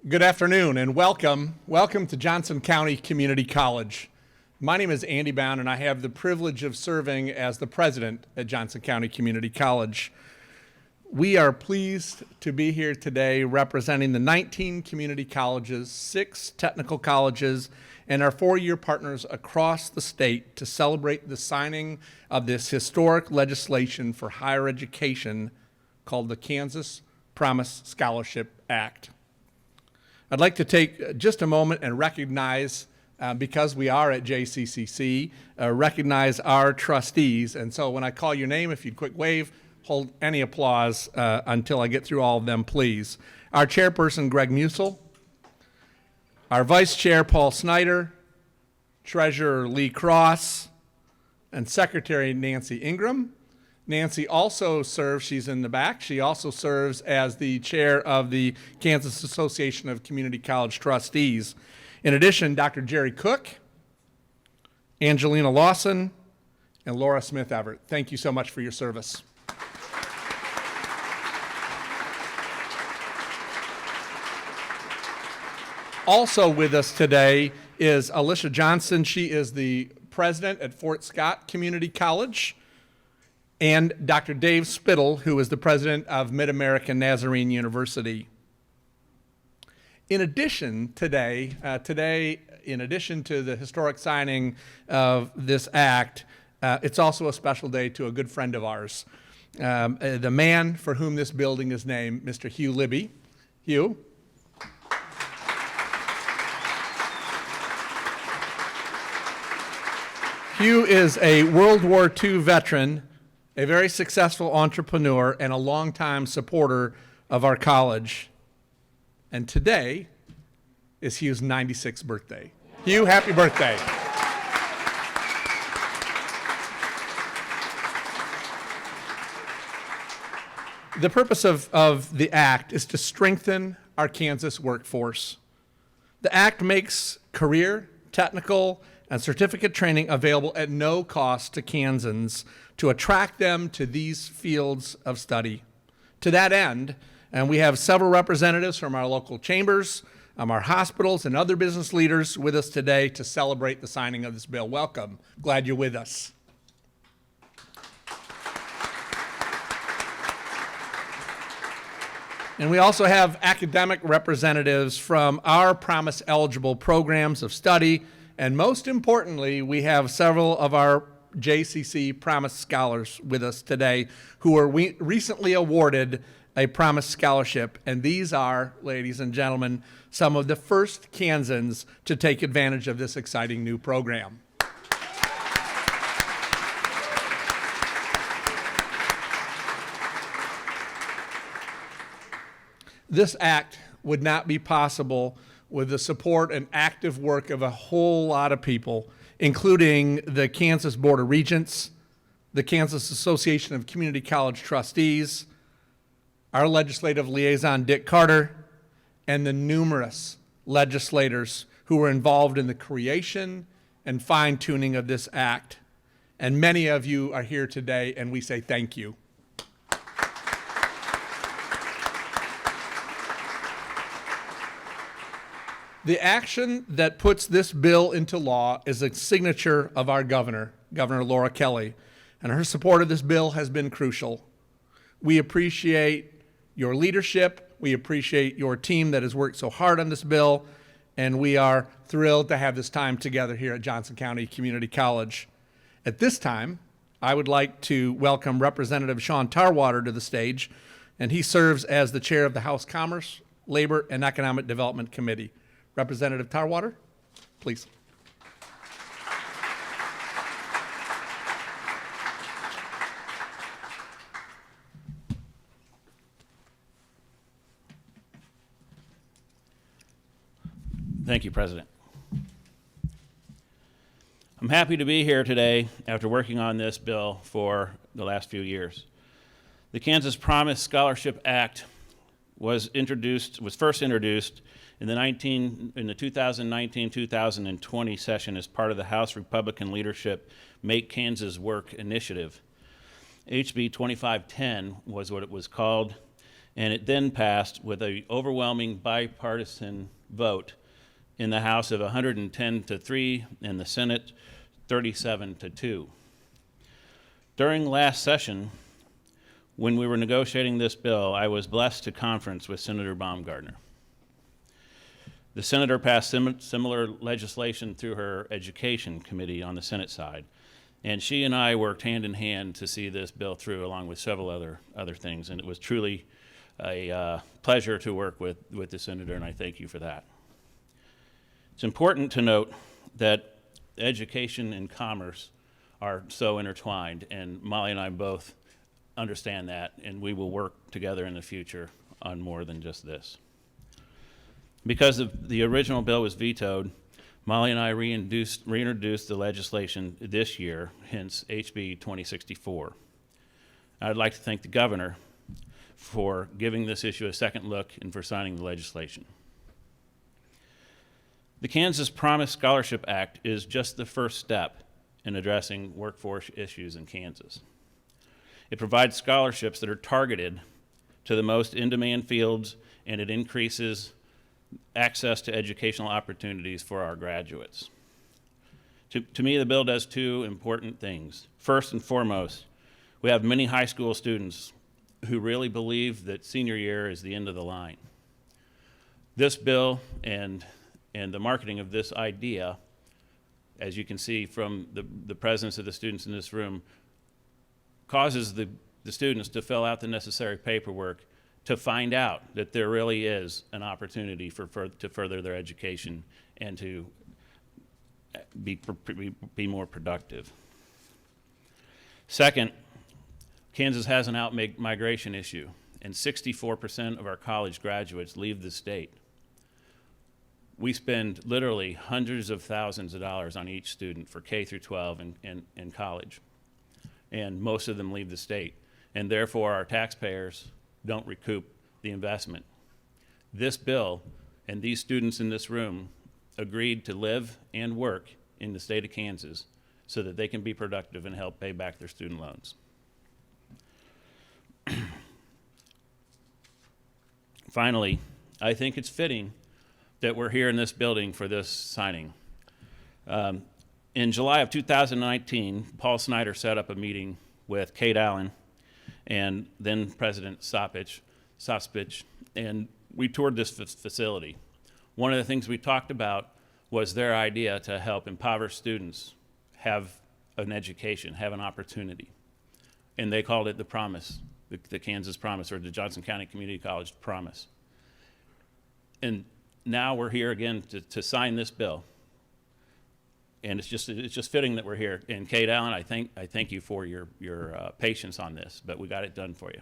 Good afternoon and welcome to Johnson County Community College. My name is Andy Bound and I have the privilege of serving as the president at Johnson County Community College. We are pleased to be here today representing the 19 community colleges, 6 technical colleges, and our 4-year partners across the state to celebrate the signing of this historic legislation for higher education called the Kansas Promise Scholarship Act. I'd like to take just a moment and recognize, because we are at JCCC, recognize our trustees. And so when I call your name, if you'd quick wave, hold any applause until I get through all of them, please. Our chairperson, Greg Musil. Our vice chair, Paul Snyder. Treasurer, Lee Cross. And secretary, Nancy Ingram. Nancy also serves, she's in the back, she also serves as the chair of the Kansas Association of Community College Trustees. In addition, Dr. Jerry Cook, Angelina Lawson, and Laura Smith Everett. Thank you so much for your service. Also with us today is Alicia Johnson. She is the president at Fort Scott Community College. And Dr. Dave Spittle, who is the president of Mid-American Nazarene University. In addition, today, in addition to the historic signing of this act, it's also a special day to a good friend of ours, the man for whom this building is named, Mr. Hugh Libby. Hugh. Hugh is a World War II veteran, a very successful entrepreneur, and a longtime supporter of our college. And today is Hugh's 96th birthday. Hugh, happy birthday. The purpose of the act is to strengthen our Kansas workforce. The act makes career, technical, and certificate training available at no cost to Kansans to attract them to these fields of study. To that end, and we have several representatives from our local chambers, our hospitals, and other business leaders with us today to celebrate the signing of this bill. Welcome. Glad you're with us. And we also have academic representatives from our Promise-eligible programs of study, and most importantly, we have several of our JCC Promise Scholars with us today who were recently awarded a Promise Scholarship. And these are, ladies and gentlemen, some of the first Kansans to take advantage of this exciting new program. This act would not be possible with the support and active work of a whole lot of people, including the Kansas Board of Regents, the Kansas Association of Community College Trustees, our legislative liaison, Dick Carter, and the numerous legislators who were involved in the creation and fine-tuning of this act. And many of you are here today, and we say thank you. The action that puts this bill into law is a signature of our governor, Governor Laura Kelly, and her support of this bill has been crucial. We appreciate your leadership, we appreciate your team that has worked so hard on this bill, and we are thrilled to have this time together here at Johnson County Community College. At this time, I would like to welcome Representative Sean Tarwater to the stage, and he serves as the chair of the House Commerce, Labor, and Economic Development Committee. Representative Tarwater, please. Thank you, President. I'm happy to be here today after working on this bill for the last few years. The Kansas Promise Scholarship Act was first introduced in the 2019-2020 session as part of the House Republican leadership Make Kansas Work initiative. HB 2510 was what it was called, and it then passed with an overwhelming bipartisan vote in the House of 110-3, and the Senate 37-2. During last session, when we were negotiating this bill, I was blessed to conference with Senator Baumgardner. The senator passed similar legislation through her Education Committee on the Senate side, and she and I worked hand in hand to see this bill through, along with several other things, and it was truly a pleasure to work with the senator, and I thank you for that. It's important to note that education and commerce are so intertwined, and Molly and I both understand that, and we will work together in the future on more than just this. Because the original bill was vetoed, Molly and I reintroduced the legislation this year, hence HB 2064. I'd like to thank the governor for giving this issue a second look and for signing the legislation. The Kansas Promise Scholarship Act is just the first step in addressing workforce issues in Kansas. It provides scholarships that are targeted to the most in-demand fields, and it increases access to educational opportunities for our graduates. To me, the bill does two important things. First and foremost, we have many high school students who really believe that senior year is the end of the line. This bill and the marketing of this idea, as you can see from the presence of the students in this room, causes the students to fill out the necessary paperwork to find out that there really is an opportunity to further their education and to be more productive. Second, Kansas has an out-migration issue, and 64% of our college graduates leave the state. We spend literally hundreds of thousands of dollars on each student for K through 12 and college, and most of them leave the state, and therefore our taxpayers don't recoup the investment. This bill and these students in this room agreed to live and work in the state of Kansas so that they can be productive and help pay back their student loans. Finally, I think it's fitting that we're here in this building for this signing. In July of 2019, Paul Snyder set up a meeting with Kate Allen and then President Sospich, and we toured this facility. One of the things we talked about was their idea to help impoverished students have an education, have an opportunity. And they called it the Promise, the Kansas Promise, or the Johnson County Community College Promise. And now we're here again to sign this bill. And it's just fitting that we're here. And Kate Allen, I thank you for your patience on this, but we got it done for you.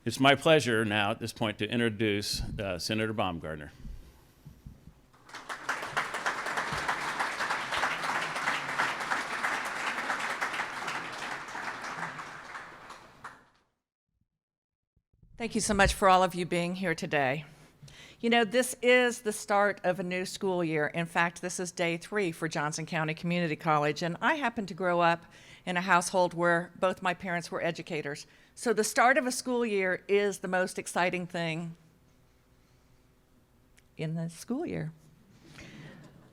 It's my pleasure now at this point to introduce Senator Baumgardner. Thank you so much for all of you being here today. You know, this is the start of a new school year. In fact, this is day 3 for Johnson County Community College, and I happen to grow up in a household where both my parents were educators. So the start of a school year is the most exciting thing in the school year.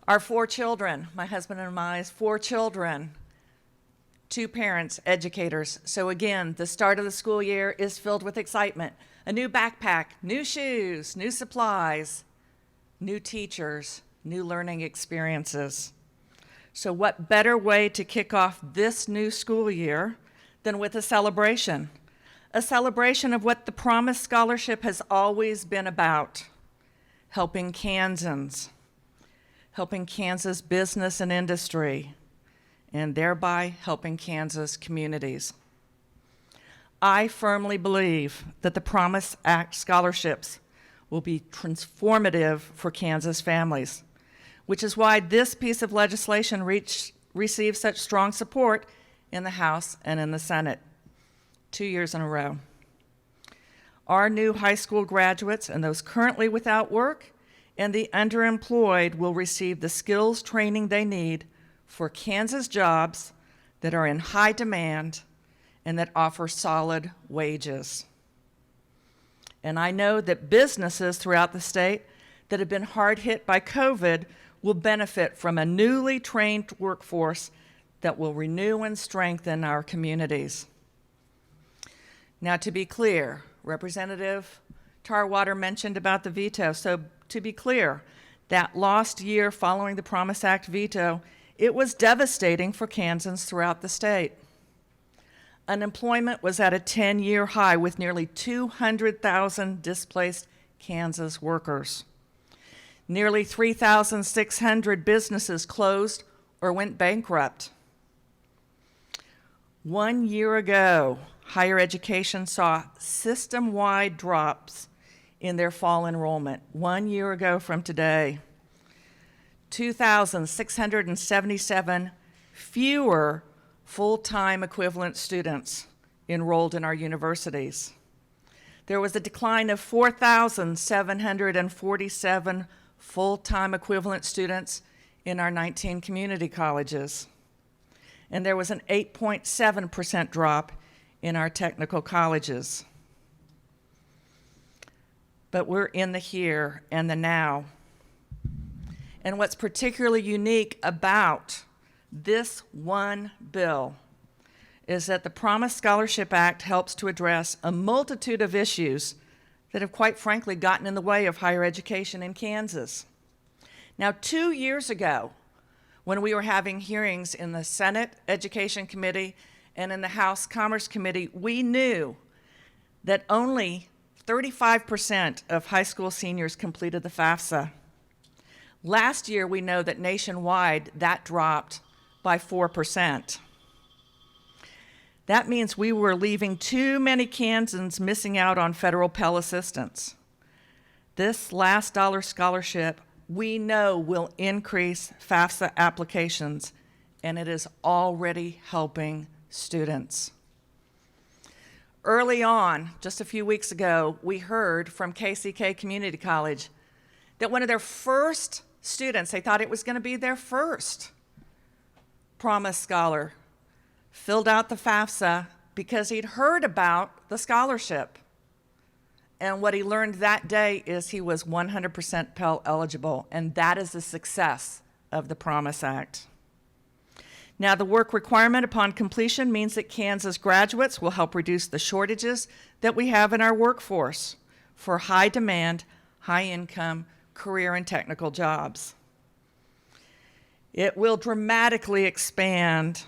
Our 4 children, my husband and I's 4 children, 2 parents, educators. So again, the start of the school year is filled with excitement. A new backpack, new shoes, new supplies, new teachers, new learning experiences. So what better way to kick off this new school year than with a celebration? A celebration of what the Promise Scholarship has always been about: helping Kansans, helping Kansas business and industry, and thereby helping Kansas communities. I firmly believe that the Promise Act scholarships will be transformative for Kansas families, which is why this piece of legislation received such strong support in the House and in the Senate 2 years in a row. Our new high school graduates and those currently without work and the underemployed will receive the skills training they need for Kansas jobs that are in high demand and that offer solid wages. And I know that businesses throughout the state that have been hard hit by COVID will benefit from a newly trained workforce that will renew and strengthen our communities. Now, to be clear, Representative Tarwater mentioned about the veto. So to be clear, that lost year following the Promise Act veto, it was devastating for Kansans throughout the state. Unemployment was at a 10-year high with nearly 200,000 displaced Kansas workers. Nearly 3,600 businesses closed or went bankrupt. 1 year ago, higher education saw system-wide drops in their fall enrollment. 1 year ago from today, 2,677 fewer full-time equivalent students enrolled in our universities. There was a decline of 4,747 full-time equivalent students in our 19 community colleges. And there was an 8.7% drop in our technical colleges. But we're in the here and the now. And what's particularly unique about this one bill is that the Promise Scholarship Act helps to address a multitude of issues that have quite frankly gotten in the way of higher education in Kansas. Now, 2 years ago, when we were having hearings in the Senate Education Committee and in the House Commerce Committee, we knew that only 35% of high school seniors completed the FAFSA. Last year, we know that nationwide, that dropped by 4%. That means we were leaving too many Kansans missing out on federal Pell assistance. This last dollar scholarship, we know, will increase FAFSA applications, and it is already helping students. Early on, just a few weeks ago, we heard from KCK Community College that one of their first students, they thought it was going to be their first Promise Scholar, filled out the FAFSA because he'd heard about the scholarship. And what he learned that day is he was 100% Pell eligible, and that is the success of the Promise Act. Now, the work requirement upon completion means that Kansas graduates will help reduce the shortages that we have in our workforce for high demand, high income, career and technical jobs. It will dramatically expand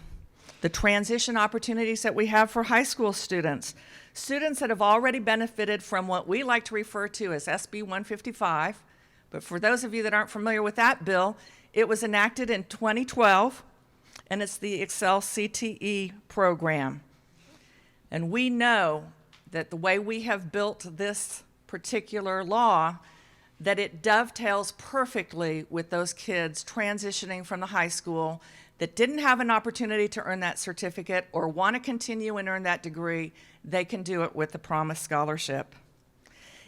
the transition opportunities that we have for high school students. Students that have already benefited from what we like to refer to as SB 155, but for those of you that aren't familiar with that bill, it was enacted in 2012, and it's the Excel CTE program. And we know that the way we have built this particular law, that it dovetails perfectly with those kids transitioning from the high school that didn't have an opportunity to earn that certificate or want to continue and earn that degree. They can do it with the Promise Scholarship.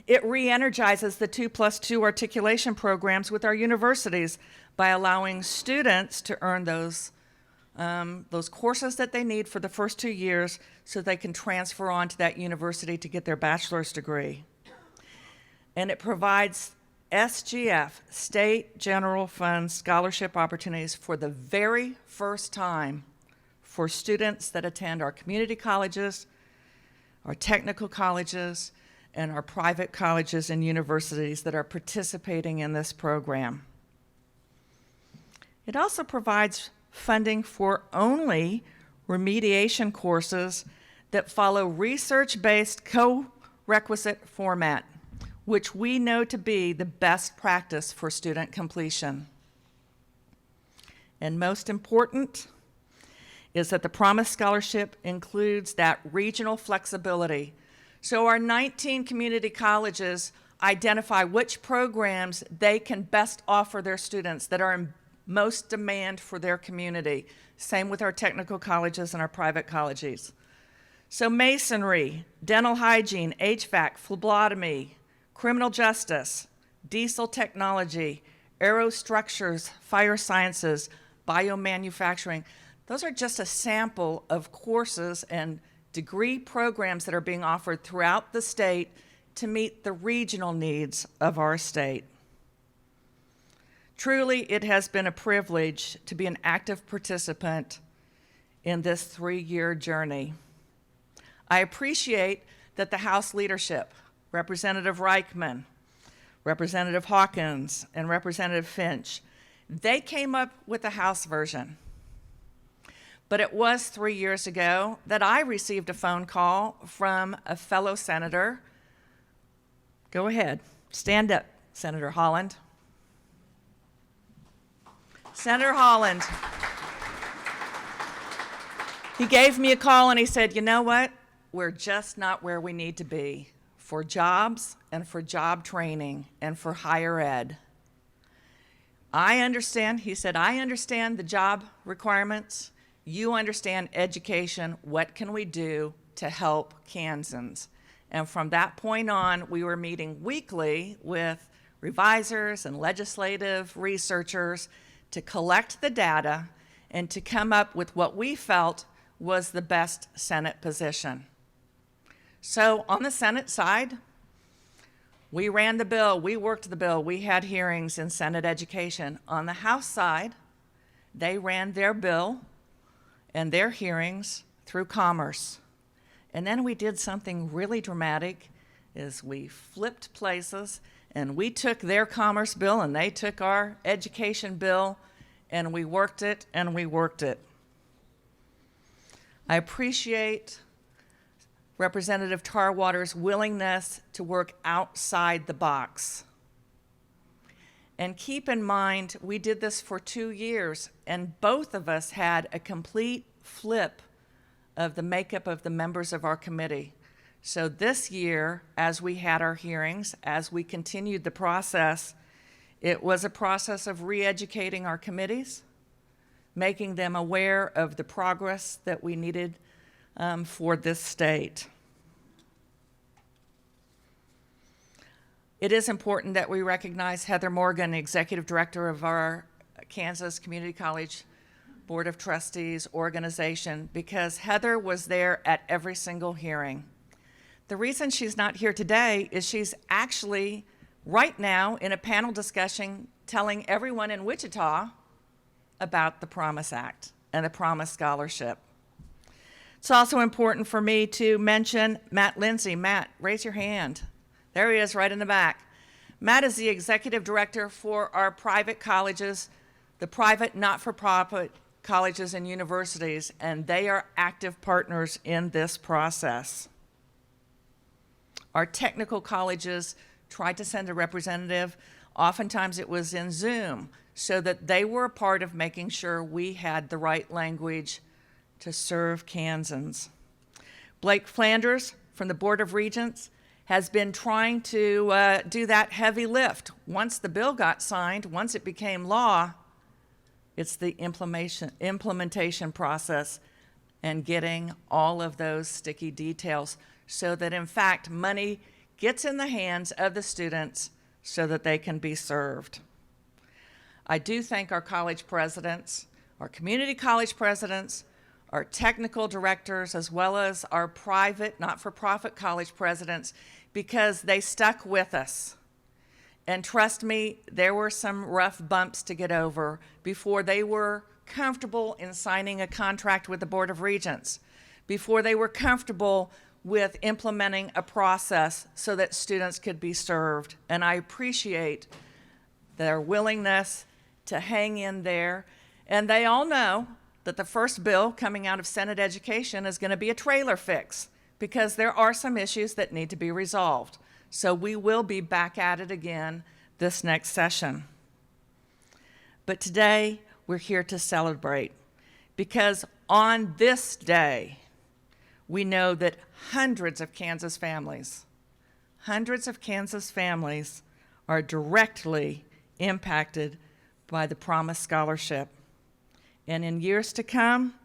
It re-energizes the 2+2 articulation programs with our universities by allowing students to earn those courses that they need for the first 2 years so they can transfer on to that university to get their bachelor's degree. And it provides SGF, State General Fund scholarship opportunities for the very first time for students that attend our community colleges, our technical colleges, and our private colleges and universities that are participating in this program. It also provides funding for only remediation courses that follow research-based co-requisite format, which we know to be the best practice for student completion. And most important is that the Promise Scholarship includes that regional flexibility. So our 19 community colleges identify which programs they can best offer their students that are in most demand for their community. Same with our technical colleges and our private colleges. So masonry, dental hygiene, HVAC, phlebotomy, criminal justice, diesel technology, aerostructures, fire sciences, biomanufacturing. Those are just a sample of courses and degree programs that are being offered throughout the state to meet the regional needs of our state. Truly, it has been a privilege to be an active participant in this 3-year journey. I appreciate that the House leadership, Representative Reichman, Representative Hawkins, and Representative Finch, they came up with the House version. But it was 3 years ago that I received a phone call from a fellow senator. Go ahead, stand up, Senator Holland. Senator Holland. He gave me a call and he said, you know what? We're just not where we need to be for jobs and for job training and for higher ed. I understand, he said, I understand the job requirements. You understand education. What can we do to help Kansans? And from that point on, we were meeting weekly with revisers and legislative researchers to collect the data and to come up with what we felt was the best Senate position. So on the Senate side, we ran the bill, we worked the bill, we had hearings in Senate Education. On the House side, they ran their bill and their hearings through Commerce. And then we did something really dramatic, is we flipped places and we took their Commerce bill and they took our Education bill and we worked it and we worked it. I appreciate Representative Tarwater's willingness to work outside the box. And keep in mind, we did this for 2 years, and both of us had a complete flip of the makeup of the members of our committee. So this year, as we had our hearings, as we continued the process, it was a process of re-educating our committees, making them aware of the progress that we needed for this state. It is important that we recognize Heather Morgan, Executive Director of our Kansas Community College Board of Trustees organization, because Heather was there at every single hearing. The reason she's not here today is she's actually right now in a panel discussion telling everyone in Wichita about the Promise Act and the Promise Scholarship. It's also important for me to mention Matt Lindsay. Matt, raise your hand. There he is right in the back. Matt is the executive director for our private colleges, the private not-for-profit colleges and universities, and they are active partners in this process. Our technical colleges tried to send a representative. Oftentimes it was in Zoom, so that they were a part of making sure we had the right language to serve Kansans. Blake Flanders from the Board of Regents has been trying to do that heavy lift. Once the bill got signed, once it became law, it's the implementation process and getting all of those sticky details so that, in fact, money gets in the hands of the students so that they can be served. I do thank our college presidents, our community college presidents, our technical directors, as well as our private, not-for-profit college presidents, because they stuck with us. And trust me, there were some rough bumps to get over before they were comfortable in signing a contract with the Board of Regents, before they were comfortable with implementing a process so that students could be served. And I appreciate their willingness to hang in there. And they all know that the first bill coming out of Senate Education is going to be a trailer fix, because there are some issues that need to be resolved. So we will be back at it again this next session. But today, we're here to celebrate, because on this day, we know that hundreds of Kansas families are directly impacted by the Promise Scholarship. And in years to come,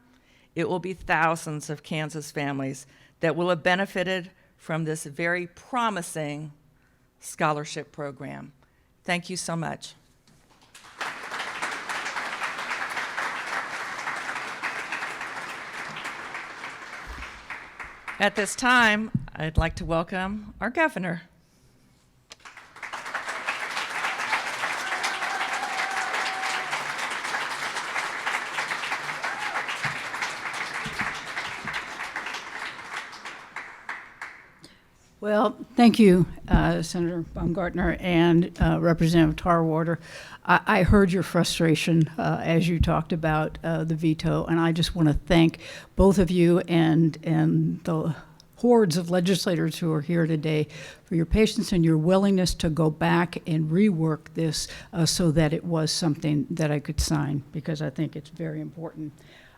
it will be thousands of Kansas families that will have benefited from this very promising scholarship program. Thank you so much. At this time, I'd like to welcome our governor. Well, thank you, Senator Baumgartner and Representative Tarwater. I heard your frustration as you talked about the veto, and I just want to thank both of you and the hordes of legislators who are here today for your patience and your willingness to go back and rework this so that it was something that I could sign, because I think it's very important.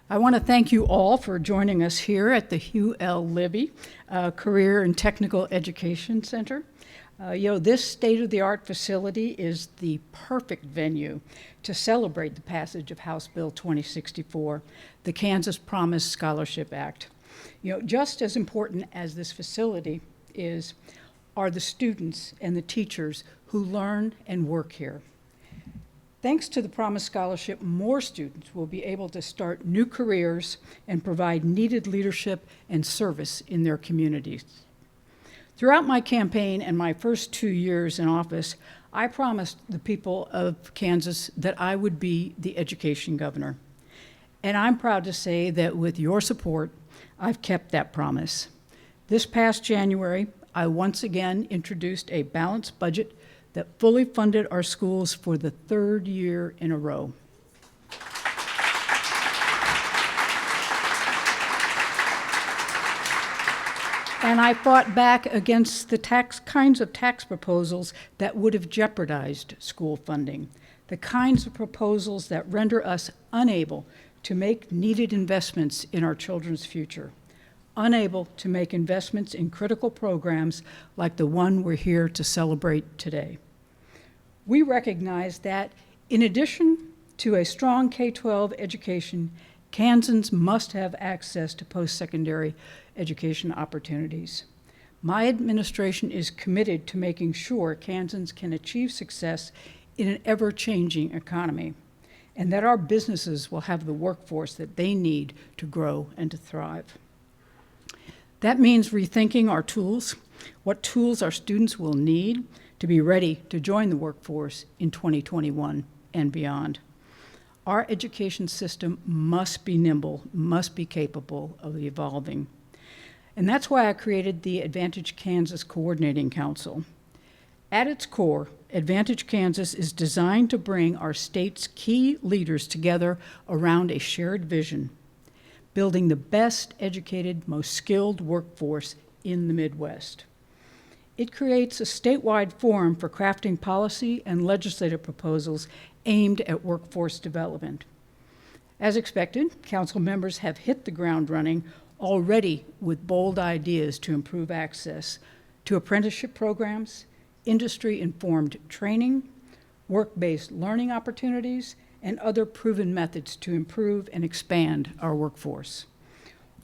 I want to thank you all for joining us here at the Hugh L. Libby Career and Technical Education Center. This state-of-the-art facility is the perfect venue to celebrate the passage of House Bill 2064, the Kansas Promise Scholarship Act. Just as important as this facility are the students and the teachers who learn and work here. Thanks to the Promise Scholarship, more students will be able to start new careers and provide needed leadership and service in their communities. Throughout my campaign and my first 2 years in office, I promised the people of Kansas that I would be the education governor. And I'm proud to say that with your support, I've kept that promise. This past January, I once again introduced a balanced budget that fully funded our schools for the 3rd year in a row. And I fought back against the kinds of tax proposals that would have jeopardized school funding, the kinds of proposals that render us unable to make needed investments in our children's future, unable to make investments in critical programs like the one we're here to celebrate today. We recognize that in addition to a strong K-12 education, Kansans must have access to post-secondary education opportunities. My administration is committed to making sure Kansans can achieve success in an ever-changing economy, and that our businesses will have the workforce that they need to grow and to thrive. That means rethinking our tools, what tools our students will need to be ready to join the workforce in 2021 and beyond. Our education system must be nimble, must be capable of evolving. And that's why I created the Advantage Kansas Coordinating Council. At its core, Advantage Kansas is designed to bring our state's key leaders together around a shared vision, building the best educated, most skilled workforce in the Midwest. It creates a statewide forum for crafting policy and legislative proposals aimed at workforce development. As expected, council members have hit the ground running already with bold ideas to improve access to apprenticeship programs, industry-informed training, work-based learning opportunities, and other proven methods to improve and expand our workforce.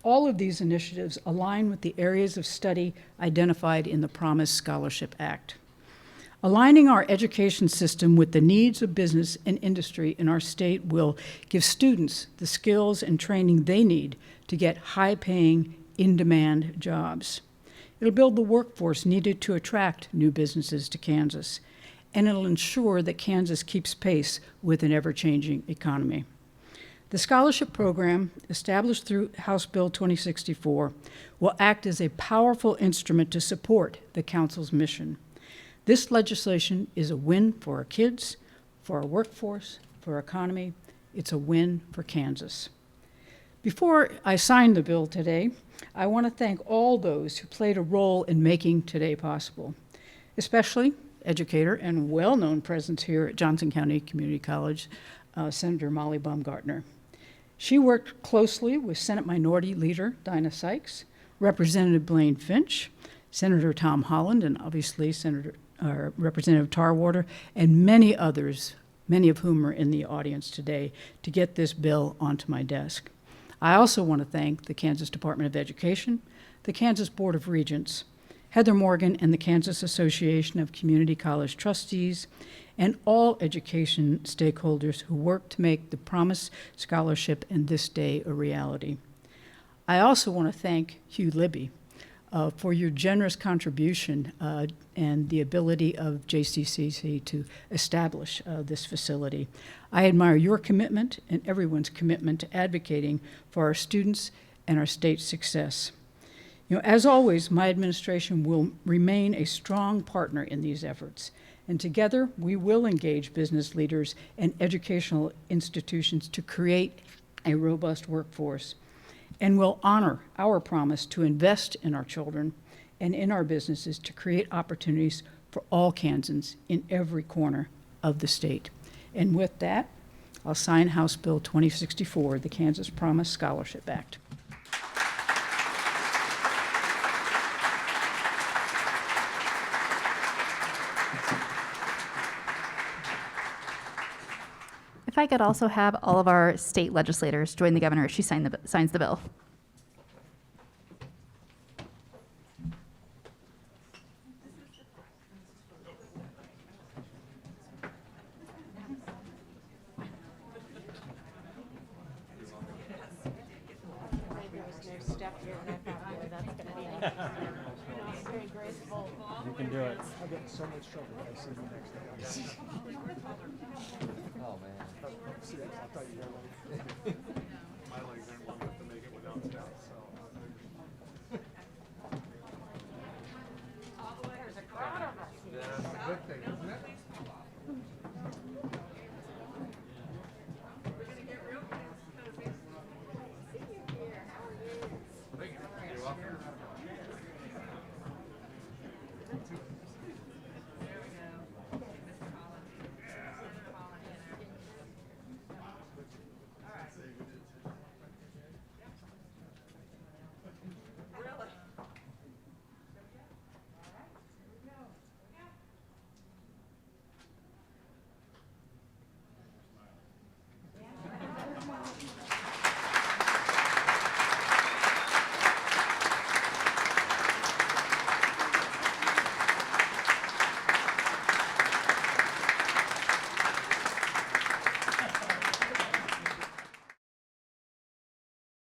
All of these initiatives align with the areas of study identified in the Promise Scholarship Act. Aligning our education system with the needs of business and industry in our state will give students the skills and training they need to get high-paying, in-demand jobs. It'll build the workforce needed to attract new businesses to Kansas, and it'll ensure that Kansas keeps pace with an ever-changing economy. The scholarship program, established through House Bill 2064, will act as a powerful instrument to support the council's mission. This legislation is a win for our kids, for our workforce, for our economy. It's a win for Kansas. Before I sign the bill today, I want to thank all those who played a role in making today possible, especially educator and well-known presence here at Johnson County Community College, Senator Molly Baumgartner. She worked closely with Senate Minority Leader Dinah Sykes, Representative Blaine Finch, Senator Tom Holland, and obviously Representative Tarwater, and many others, many of whom are in the audience today, to get this bill onto my desk. I also want to thank the Kansas Department of Education, the Kansas Board of Regents, Heather Morgan and the Kansas Association of Community College Trustees, and all education stakeholders who work to make the Promise Scholarship and this day a reality. I also want to thank Hugh Libby for your generous contribution and the ability of JCCC to establish this facility. I admire your commitment and everyone's commitment to advocating for our students and our state's success. As always, my administration will remain a strong partner in these efforts, and together we will engage business leaders and educational institutions to create a robust workforce, and will honor our promise to invest in our children and in our businesses to create opportunities for all Kansans in every corner of the state. And with that, I'll sign House Bill 2064, the Kansas Promise Scholarship Act. If I could also have all of our state legislators join the governor as she signs the bill. You can do it. Oh, man.